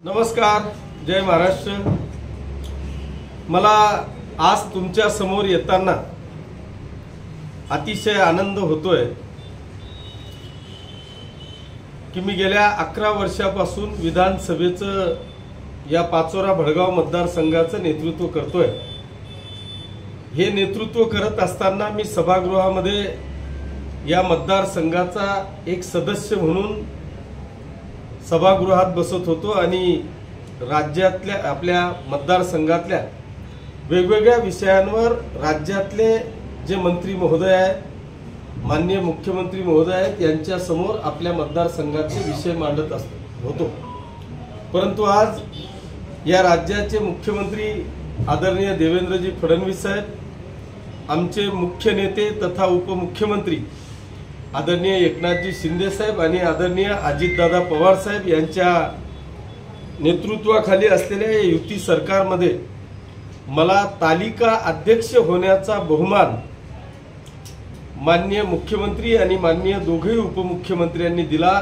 नमस्कार, जय महाराष्ट्र। मला आज तुमच्या समोर येताना अतिशय आनंद होतोय की मी गेल्या 11 वर्षापासून विधानसभेचं या पाचोरा भडगाव मतदारसंघाचं नेतृत्व करतोय। हे नेतृत्व करत असताना मी सभागृहामध्ये या मतदारसंघाचा एक सदस्य म्हणून सभागृहात बसत होतो आणि राज्यातल्या आपल्या मतदारसंघातल्या वेगवेगळ्या विषयांवर राज्यातले जे मंत्री महोदय आहेत, माननीय मुख्यमंत्री महोदय आहेत, यांच्या समोर आपल्या मतदारसंघाचे विषय मांडत होतो। परंतु आज या राज्याचे मुख्यमंत्री आदरणीय देवेंद्रजी फडणवीस साहेब, आमचे मुख्य नेते तथा उपमुख्यमंत्री आदरणीय एकनाथजी शिंदे साहेब आणि आदरणीय अजितदादा पवार साहेब यांच्या नेतृत्वाखाली असलेल्या युती सरकारमध्ये मला तालिका अध्यक्ष होण्याचा बहुमान माननीय मुख्यमंत्री आणि माननीय दोघेही उपमुख्यमंत्र्यांनी दिला।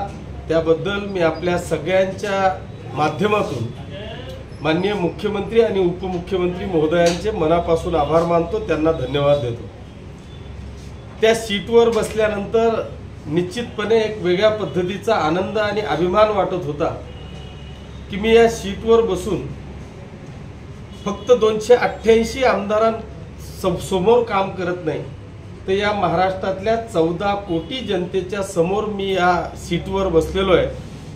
त्याबद्दल मी आपल्या सगळ्यांच्या माध्यमातून माननीय मुख्यमंत्री आणि उपमुख्यमंत्री महोदयांचे मनापासून आभार मानतो, त्यांना धन्यवाद देतो। त्या सीटवर बसल्यानंतर निश्चितपणे एक वेगळ्या पद्धतीचा आनंद आणि अभिमान वाटत होता की मी या सीटवर बसून फक्त 288 आमदारांसमोर काम करत नाही, तर या महाराष्ट्रातल्या 14 कोटी जनतेच्या समोर मी या सीटवर बसलेलो आहे,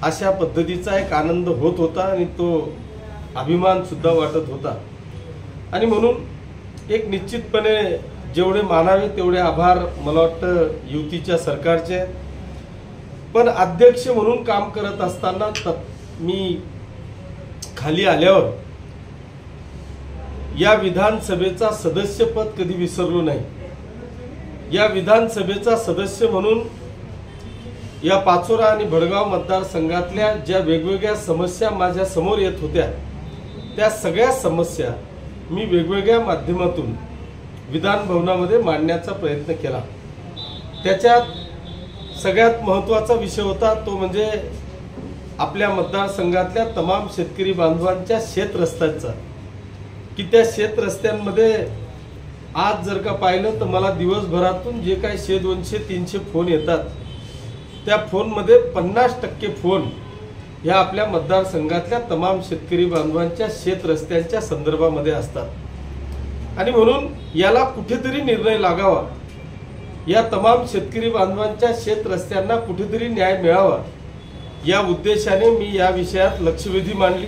अशा पद्धतीचा एक आनंद होत होता आणि तो अभिमान सुद्धा वाटत होता। आणि म्हणून एक निश्चितपणे जेवढे मानावे तेवढे आभार मला वाटतं युतीच्या सरकारचे। पण अध्यक्ष म्हणून काम करत असताना मी खाली आल्यावर या विधानसभेचा सदस्यपद कधी विसरलो नाही। या विधानसभेचा सदस्य म्हणून या पाचोरा आणि भडगाव मतदारसंघातल्या ज्या वेगवेगळ्या समस्या माझ्या समोर येत होत्या, त्या सगळ्या समस्या मी वेगवेगळ्या माध्यमातून विधान भवनामध्ये मांडण्याचा प्रयत्न केला। त्याच्यात सगळ्यात महत्त्वाचा विषय होता तो म्हणजे आपल्या मतदारसंघातल्या तमाम शेतकरी बांधवांच्या शेत रस्त्यांचा, की त्या शेत रस्त्यांमध्ये आज जर का पाहिलं तर मला दिवसभरातून जे काही 100, 200, 300 फोन येतात, त्या फोनमध्ये 50% फोन ह्या आपल्या मतदारसंघातल्या तमाम शेतकरी बांधवांच्या शेत रस्त्यांच्या संदर्भामध्ये असतात। आणि म्हणून याला कुठेतरी निर्णय लागावा, या तमाम शेतकरी बांधवांच्या शेत रस्त्यांना कुठेतरी न्याय मिळावा, या उद्देशाने मी या विषयात लक्षवेधी मांडली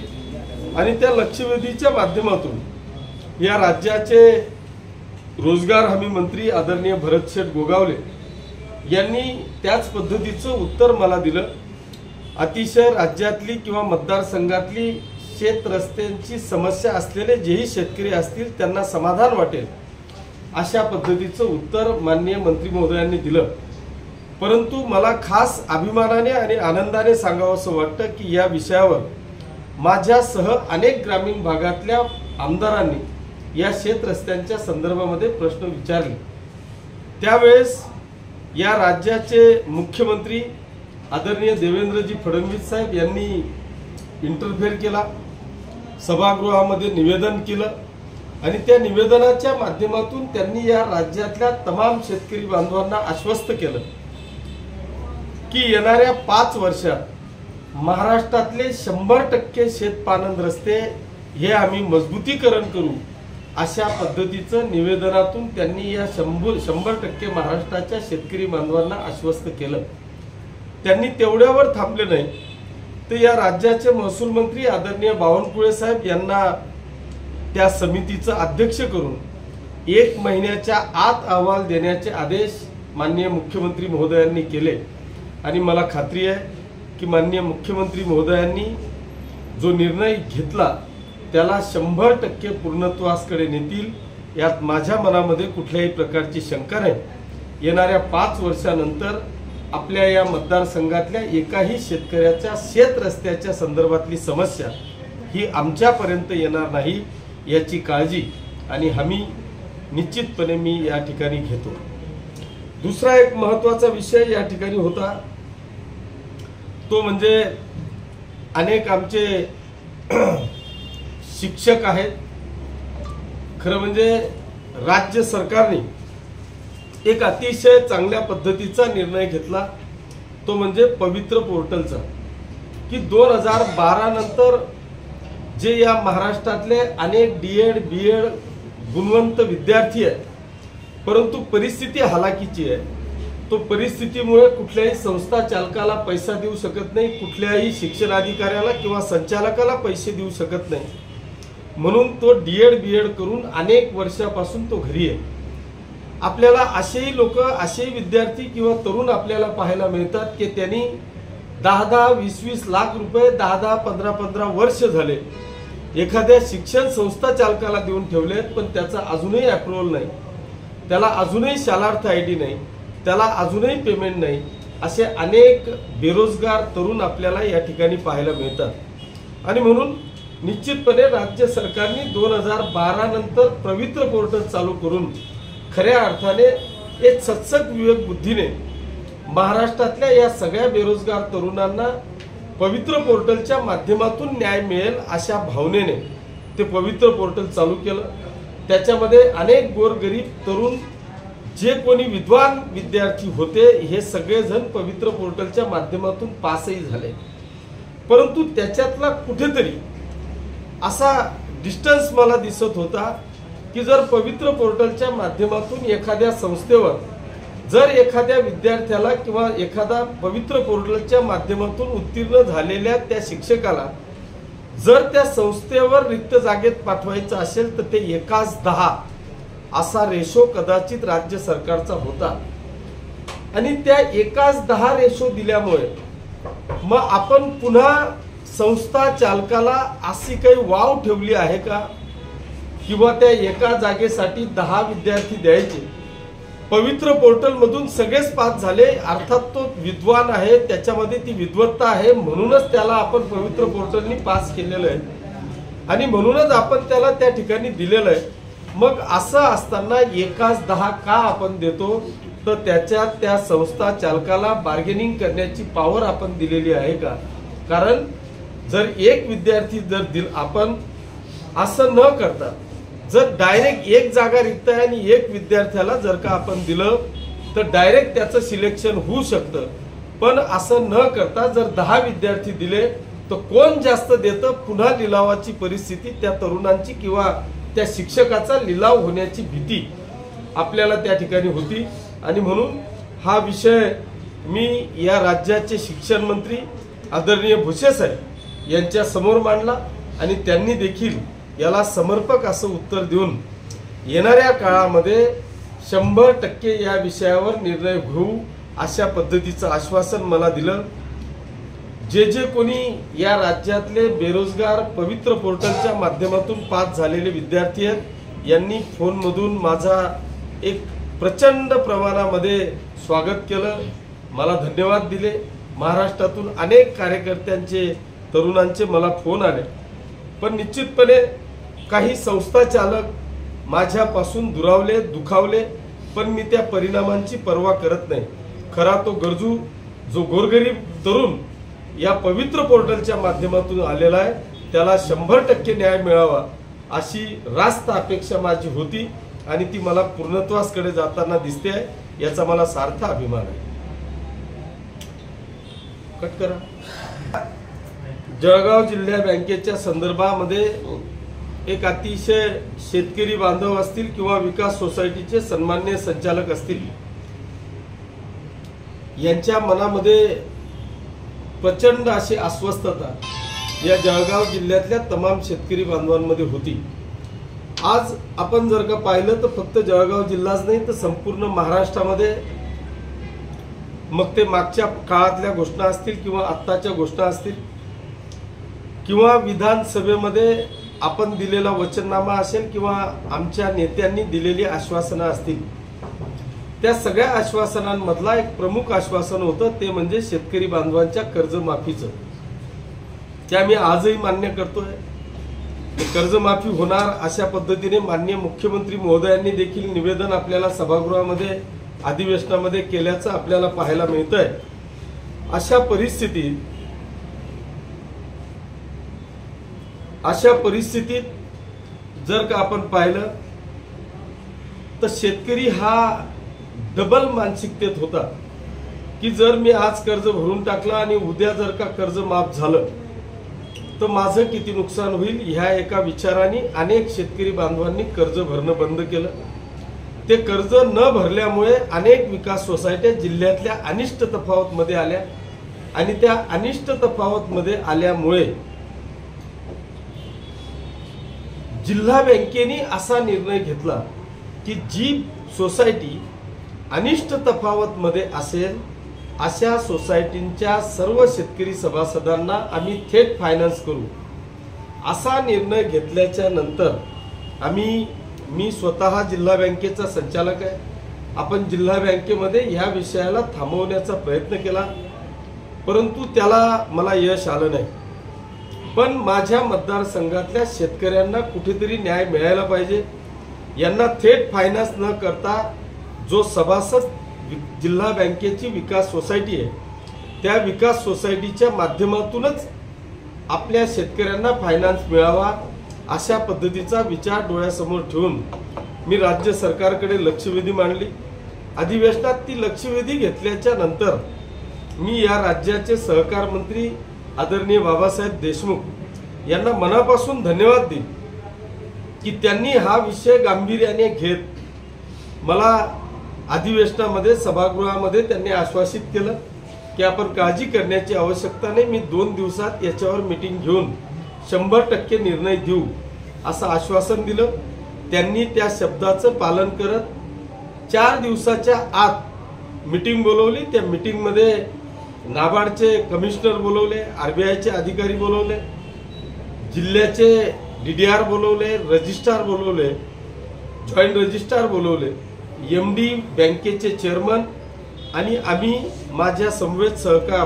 आणि त्या लक्षवेधीच्या माध्यमातून या राज्याचे रोजगार हमी मंत्री आदरणीय भरतशेठ गोगावले यांनी त्याच पद्धतीचं उत्तर मला दिलं। अतिशय राज्यातली किंवा मतदारसंघातली शेत रस्त्यांची समस्या असलेले जेही शेतकरी असतील त्यांना समाधान वाटेल अशा पद्धतीचं उत्तर माननीय मंत्री महोदयांनी दिलं। परंतु मला खास अभिमानाने आणि आनंदाने सांगावंसं वाटतं की या विषयावर माझ्यासह अनेक ग्रामीण भागातल्या आमदारांनी या शेत रस्त्यांच्या संदर्भामध्ये प्रश्न विचारले। त्यावेळेस या राज्याचे मुख्यमंत्री आदरणीय देवेंद्रजी फडणवीस साहेब यांनी इंटरफेअर केला, सभागृहामध्ये निवेदन केलं आणि त्या निवेदनाच्या माध्यमातून त्यांनी या राज्यातल्या तमाम शेतकरी बांधवांना आश्वस्त केलं की येणाऱ्या 5 वर्षात महाराष्ट्रातले 100% शेतपानंद रस्ते हे आम्ही मजबूतीकरण करू, अशा पद्धतीचं निवेदनातून त्यांनी या 100% महाराष्ट्राच्या शेतकरी बांधवांना आश्वस्त केलं। त्यांनी तेवढ्यावर थांबले नाही, तर या राज्याचे महसूल मंत्री आदरणीय बावनकुळे साहेब यांना त्या समितीचं अध्यक्ष करून 1 महिन्याच्या आत अहवाल देण्याचे आदेश माननीय मुख्यमंत्री महोदयांनी केले। आणि मला खात्री आहे की माननीय मुख्यमंत्री महोदयांनी जो निर्णय घेतला त्याला 100% पूर्णत्वासकडे नेतील, यात माझ्या मनामध्ये कुठल्याही प्रकारची शंका नाही। येणाऱ्या 5 वर्षानंतर आपल्या या मतदारसंघातल्या एकाही शेतकऱ्याच्या शेत रस्त्याच्या संदर्भातली समस्या ही आमच्यापर्यंत येणार नाही, याची काळजी आणि हमी निश्चितपणे मी या ठिकाणी घेतो। दुसरा एक महत्त्वाचा विषय या ठिकाणी होता तो म्हणजे अनेक आमचे शिक्षक आहेत. खरं म्हणजे राज्य सरकारने एक अतिशय चांगल्या पद्धतीचा निर्णय घेतला, तो म्हणजे पवित्र पोर्टलचा, की 2012 नंतर जे या महाराष्ट्रातले अनेक डीएड बीएड गुणवंत विद्यार्थी आहेत, परंतु परिस्थिती हालाकीची आहे. तो परिस्थितीमुळे कुठल्याही संस्था चालकाला पैसा देऊ शकत नाही, कुठल्याही शिक्षण अधिकाऱ्याला किंवा संचालकाला पैसे देऊ शकत नाही, म्हणून तो डीएड बीएड करून अनेक वर्षापासून तो घरी आहे. आपल्याला असेही लोक, असेही विद्यार्थी किंवा तरुण आपल्याला पाहायला मिळतात की त्यांनी 10-10, 20-20 लाख रुपये 10-10, 15-15 वर्ष झाले एखाद्या शिक्षण संस्था चालकाला देऊन ठेवलेत, पण त्याचा अजूनही अप्रुव्हल नाही, त्याला अजूनही शालार्थ आयडी नाही, त्याला अजूनही पेमेंट नाही. असे अनेक बेरोजगार तरुण आपल्याला या ठिकाणी पाहायला मिळतात. आणि म्हणून निश्चितपणे राज्य सरकारने 2012 नंतर पवित्र पोर्टल चालू करून खऱ्या अर्थाने एक सत्सक विवेक बुद्धीने महाराष्ट्रातल्या या सगळ्या बेरोजगार तरुणांना पवित्र पोर्टलच्या माध्यमातून न्याय मिळेल अशा भावनेने ते पवित्र पोर्टल चालू केलं. त्याच्यामध्ये अनेक गोरगरीब तरुण, जे कोणी विद्वान विद्यार्थी होते, हे सगळेजण पवित्र पोर्टलच्या माध्यमातून पासही झाले. परंतु त्याच्यातला कुठेतरी असा डिस्टन्स मला दिसत होता की जर पवित्र पोर्टलच्या माध्यमातून एखाद्या संस्थेवर जर एखाद्या विद्यार्थ्याला किंवा एखादा पवित्र पोर्टलच्या माध्यमातून उत्तीर्ण झालेल्या त्या शिक्षकाला जर त्या संस्थेवर रिक्त जागेत पाठवायचं असेल तर ते 1:10 असा रेशो कदाचित राज्य सरकारचा होता. आणि त्या 1:10 रेशो दिल्यामुळे मग आपण पुन्हा संस्था चालकाला अशी काही वाव ठेवली आहे का, किंवा त्या एका जागेसाठी 10 विद्यार्थी द्यायचे. पवित्र पोर्टल मधून सगळेच पास झाले, अर्थात तो विद्वान आहे, त्याच्यामध्ये ती विद्वत्ता आहे, म्हणूनच त्याला आपण पवित्र पोर्टलनी पास केलेलं आहे आणि म्हणूनच आपण त्याला त्या ठिकाणी दिलेलं आहे. मग असं असताना 1:10 का आपण देतो, तर त्याच्यात त्या संस्था चालकाला बार्गेनिंग करण्याची पॉवर आपण दिलेली आहे का? कारण जर एक विद्यार्थी जर आपण असं न करता जर डायरेक्ट एक जागा रिक्त आहे आणि एक विद्यार्थ्याला जर का आपण दिलं तर डायरेक्ट त्याचं सिलेक्शन होऊ शकतं. पण असं न करता जर 10 विद्यार्थी दिले तर कोण जास्त देतं, पुन्हा लिलावाची परिस्थिती त्या तरुणांची किंवा त्या शिक्षकाचा लिलाव होण्याची भीती आपल्याला त्या ठिकाणी होती. आणि म्हणून हा विषय मी या राज्याचे शिक्षण मंत्री आदरणीय भुसे साहेब यांच्या समोर मांडला आणि त्यांनी देखील याला समर्पक असं उत्तर देऊन येणाऱ्या काळामध्ये 100% या विषयावर निर्णय घेऊ अशा पद्धतीचं आश्वासन मला दिलं. जे कोणी या राज्यातले बेरोजगार पवित्र पोर्टलच्या माध्यमातून पास झालेले विद्यार्थी आहेत, यांनी फोनमधून माझा एक प्रचंड प्रमाणामध्ये स्वागत केलं, मला धन्यवाद दिले. महाराष्ट्रातून अनेक कार्यकर्त्यांचे, तरुणांचे मला फोन आले. पण निश्चितपणे काही संस्था चालक माझ्यापासून दुरावले, दुखावले, पण मी त्या परिणामांची पर्वा करत नाही. खरा तो गरजू जो गोरगरीब तरुण या पवित्र पोर्टलच्या माध्यमातून आलेला आहे, त्याला 100% न्याय मिळावा अशी रास्त अपेक्षा माझी होती आणि ती मला पूर्णत्वासकडे जाताना दिसते आहे. याचा मला सार्थ अभिमान आहे. कट करा. जळगाव जिल्हा बँकेच्या संदर्भामध्ये एक अतिशय शेतकरी बांधव असतील किंवा विकास सोसायटीचे सन्माननीय संचालक असतील, यांच्या मनामध्ये प्रचंड अशी अस्वस्थता या जळगाव जिल्ह्यातल्या तमाम शेतकरी बांधवांमध्ये होती. आज आपण जर का पाहिलं तर फक्त जळगाव जिल्हाच नाही तर संपूर्ण महाराष्ट्रामध्ये, मग ते मागच्या काळातल्या घोषणा असतील किंवा आत्ताच्या घोषणा असतील किंवा विधानसभेमध्ये आपण दिलेला वचननामा असेल किंवा आमच्या नेत्यांनी दिलेली आश्वासनं असतील, त्या सगळ्या आश्वासनांमधला एक प्रमुख आश्वासन होतं, ते म्हणजे शेतकरी बांधवांच्या कर्जमाफीचं. ते आम्ही आजही मान्य करतोय. कर्जमाफी होणार अशा पद्धतीने माननीय मुख्यमंत्री महोदयांनी देखील निवेदन आपल्याला सभागृहामध्ये अधिवेशनामध्ये केल्याचं आपल्याला पाहायला मिळतंय. अशा परिस्थितीत अशा परिस्थितीत जर का आपण पाहिलं तर शेतकरी हा डबल मानसिकतेत होता की जर मी आज कर्ज भरून टाकलं आणि उद्या जर का कर्ज माफ झालं तर माझं किती नुकसान होईल, ह्या एका विचाराने अनेक शेतकरी बांधवांनी कर्ज भरणं बंद केलं। ते कर्ज न भरल्यामुळे अनेक विकास सोसायट्या जिल्ह्यातल्या अनिष्ट तफावतमध्ये आल्या आणि त्या अनिष्ट तफावतमध्ये आल्यामुळे जिल्हा बँकेने असा निर्णय घेतला की जी सोसायटी अनिष्ट तफावतमध्ये असेल अशा सोसायटींच्या सर्व शेतकरी सभासदांना आम्ही थेट फायनान्स करू। असा निर्णय घेतल्याच्या नंतर मी स्वतः जिल्हा बँकेचा संचालक आहे। आपण जिल्हा बँकेमध्ये ह्या विषयाला थांबवण्याचा प्रयत्न केला, परंतु त्याला मला यश आलं नाही। पण माझ्या मतदारसंघातल्या शेतकऱ्यांना कुठेतरी न्याय मिळायला पाहिजे। यांना थेट फायनान्स न करता जो सभासद जिल्हा बँकेची विकास सोसायटी आहे त्या विकास सोसायटीच्या माध्यमातूनच आपल्या शेतकऱ्यांना फायनान्स मिळावा अशा पद्धतीचा विचार डोळ्यासमोर ठेवून मी राज्य सरकारकडे लक्षवेधी मांडली। अधिवेशनात ती लक्षवेधी घेतल्याच्या नंतर मी या राज्याचे सहकार मंत्री आदरणीय बाबासाहेब देशमुख यांना मनापासून धन्यवाद देईन की त्यांनी हा विषय गांभीर्याने घेत मला अधिवेशनामध्ये सभागृहामध्ये त्यांनी आश्वासित केलं की आपण काळजी करण्याची आवश्यकता नाही, मी 2 दिवसात याच्यावर मीटिंग घेऊन 100% निर्णय देऊ असं आश्वासन दिलं। त्यांनी त्या शब्दाचं पालन करत 4 दिवसाच्या आत मीटिंग बोलवली। त्या मीटिंगमध्ये नाबार्डचे कमिशनर बोलवले, RBIचे अधिकारी बोलवले, जिल्ह्याचे DDR बोलवले, रजिस्ट्रार बोलवले, जॉईंट रजिस्ट्रार बोलवले, MD बँकेचे चेअरमन आणि आम्ही माझ्या समवेत सहकार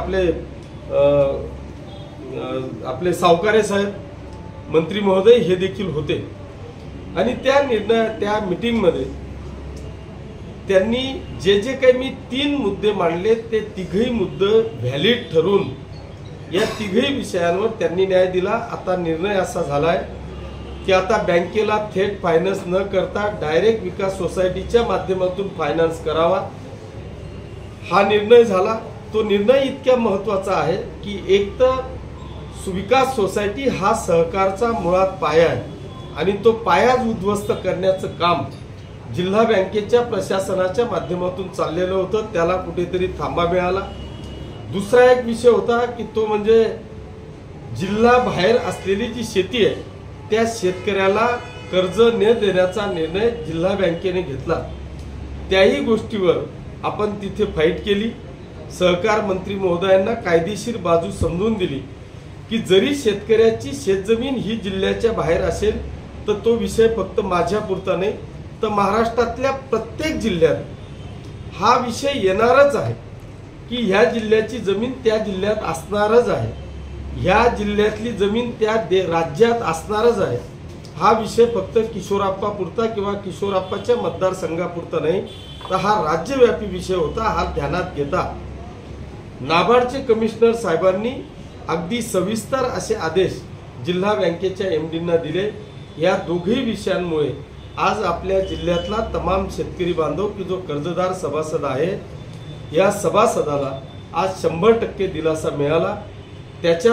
आपले सावकारे साहेब मंत्री महोदय हे देखील होते। आणि त्या मीटिंगमध्ये त्यांनी जे काही मी 3 मुद्दे मांडले ते तिघही मुद्दे व्हॅलिड ठरून या तिघही विषयांवर त्यांनी न्याय दिला। आता निर्णय असा झालाय की आता बँकेला थेट फायनान्स न करता डायरेक्ट विकास सोसायटीच्या माध्यमातून फायनान्स करावा हा निर्णय झाला। तो निर्णय इतक्या महत्त्वाचा आहे की एक तर विकास सोसायटी हा सहकारचा मुळात पाया आहे आणि तो पायाच उद्ध्वस्त करण्याचं काम जिल्हा बँकेच्या प्रशासनाच्या माध्यमातून चाललेलं होतं, त्याला कुठेतरी थांबा मिळाला। दुसरा एक विषय होता की तो म्हणजे जिल्हा बाहेर असलेली जी शेती आहे त्या शेतकऱ्याला कर्ज न देण्याचा निर्णय जिल्हा बँकेने घेतला। त्याही गोष्टीवर आपण तिथे फाईट केली। सहकार मंत्री महोदयांना कायदेशीर बाजू समजून दिली की जरी शेतकऱ्याची शेतजमीन ही जिल्ह्याच्या बाहेर असेल तर तो विषय फक्त माझ्यापुरता नाही तर महाराष्ट्रातल्या प्रत्येक जिल्ह्यात हा विषय येणारच आहे की ह्या जिल्ह्याची जमीन त्या जिल्ह्यात असणारच आहे, ह्या जिल्ह्यातली जमीन त्या राज्यात असणारच आहे। हा विषय फक्त किशोरप्पापुरता किंवा किशोरप्पाच्या मतदारसंघापुरता नाही तर हा राज्यव्यापी विषय होता। हा ध्यानात घेता नाबार्डचे कमिशनर साहेबांनी अगदी सविस्तर असे आदेश जिल्हा बँकेच्या MDंना दिले। या दोघही विषयांमुळे आज आपल्या जिल्ह्यातला तमाम शेतकरी बांधव की जो कर्जदार सभासद आहे या सभासदाला आज 100% दिलासा मिळाला। त्याच्या